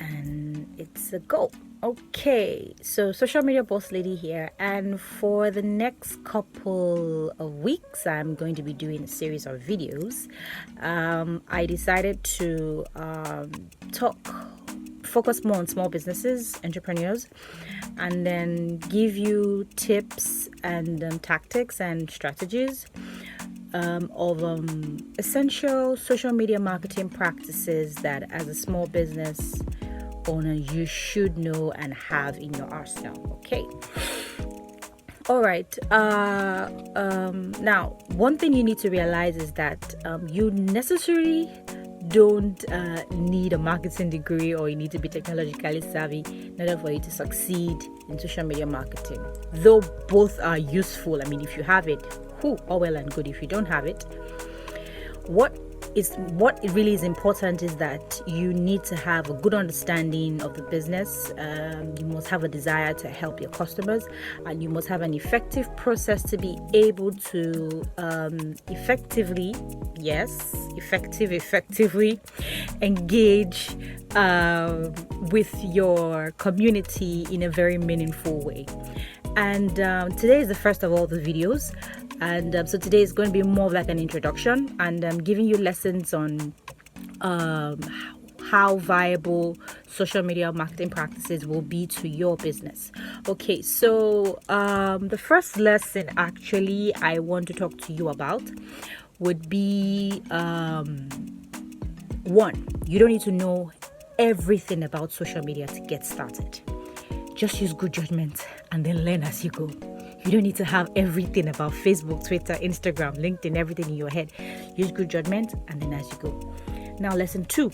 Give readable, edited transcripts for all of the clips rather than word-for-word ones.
and it's a go. Okay, so social media boss lady here, and for the next couple of weeks I'm going to be doing a series of videos. I decided to focus more on small businesses, entrepreneurs, and then give you tips and tactics and strategies of essential social media marketing practices that as a small business owner you should know and have in your arsenal. Okay, all right. Now, one thing you need to realize is that you necessarily don't need a marketing degree, or you need to be technologically savvy in order for you to succeed in social media marketing, though both are useful. I mean, if you have it, all well and good. If you don't have it, what really is important is that you need to have a good understanding of the business. You must have a desire to help your customers, and you must have an effective process to be able to effectively engage with your community in a very meaningful way. And today is the first of all the videos. And so today is going to be more of like an introduction, and I'm giving you lessons on how viable social media marketing practices will be to your business. Okay, so the first lesson actually I want to talk to you about would be one, you don't need to know everything about social media to get started. Just use good judgment and then learn as you go. You don't need to have everything about Facebook, Twitter, Instagram, LinkedIn, everything in your head. Use good judgment and then as you go. Now, lesson 2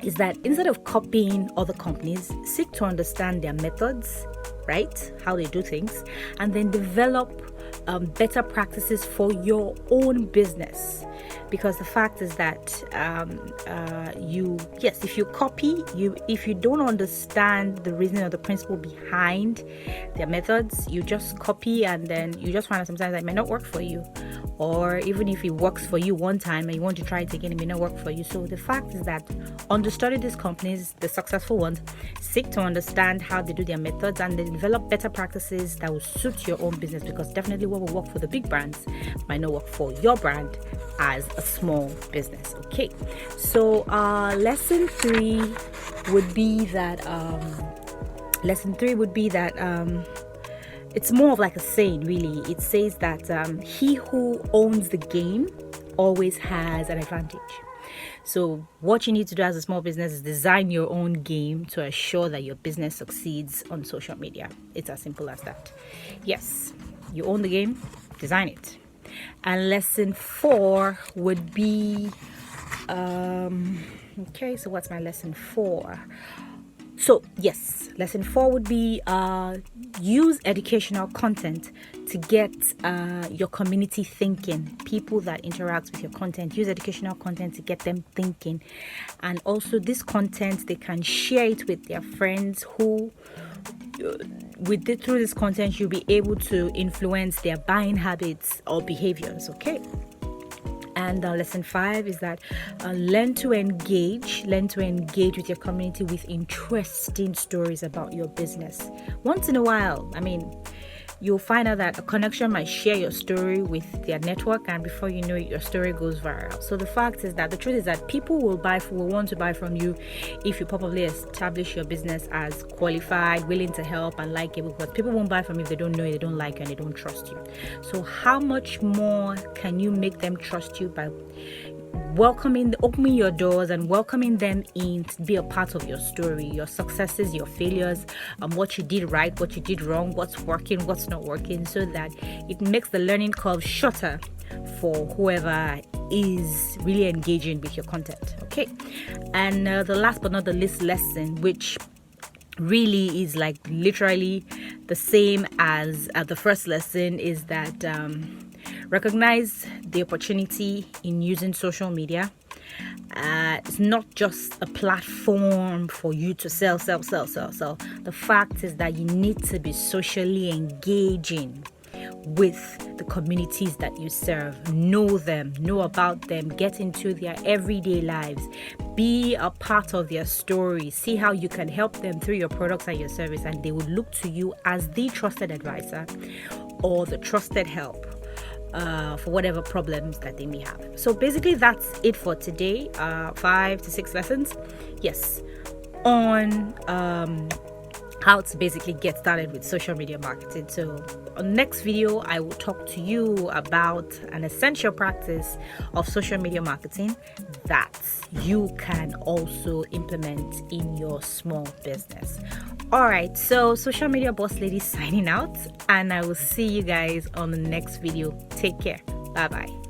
is that instead of copying other companies, seek to understand their methods, right? How they do things, and then develop better practices for your own business. Because the fact is that if you copy, if you don't understand the reason or the principle behind their methods, you just copy and then you just find out sometimes that it may not work for you. Or even if it works for you one time and you want to try it again, it may not work for you. So the fact is that understudy these companies, the successful ones, seek to understand how they do their methods and then develop better practices that will suit your own business, because definitely what will work for the big brands might not work for your brand as a small business. Okay, so lesson 3 would be that it's more of like a saying, really. It says that he who owns the game always has an advantage. So what you need to do as a small business is design your own game to assure that your business succeeds on social media. It's as simple as that. Yes, you own the game, design it. And lesson 4 would be okay, so what's my lesson 4? So yes, lesson 4 would be use educational content to get your community thinking. People that interact with your content, use educational content to get them thinking. And also this content, they can share it with their friends who through this content you'll be able to influence their buying habits or behaviors. Okay. And lesson 5 is that learn to engage with your community with interesting stories about your business. Once in a while, I mean, you'll find out that a connection might share your story with their network, and before you know it, your story goes viral. So the fact is that the truth is that people will want to buy from you if you probably establish your business as qualified, willing to help, and likable. But people won't buy from you if they don't know you, they don't like you, and they don't trust you. So how much more can you make them trust you by opening your doors and welcoming them in to be a part of your story, your successes, your failures, what you did right, what you did wrong, what's working, what's not working, so that it makes the learning curve shorter for whoever is really engaging with your content. Okay, and the last but not the least lesson, which really is like literally the same as the first lesson, is that recognize the opportunity in using social media. It's not just a platform for you to sell. The fact is that you need to be socially engaging with the communities that you serve. Know them, know about them, get into their everyday lives, be a part of their story, see how you can help them through your products and your service, and they will look to you as the trusted advisor or the trusted help for whatever problems that they may have. So basically that's it for today. 5 to 6 lessons, yes, on how to basically get started with social media marketing. So on the next video, I will talk to you about an essential practice of social media marketing that you can also implement in your small business. All right, so Social Media Boss Lady signing out, and I will see you guys on the next video. Take care. Bye bye.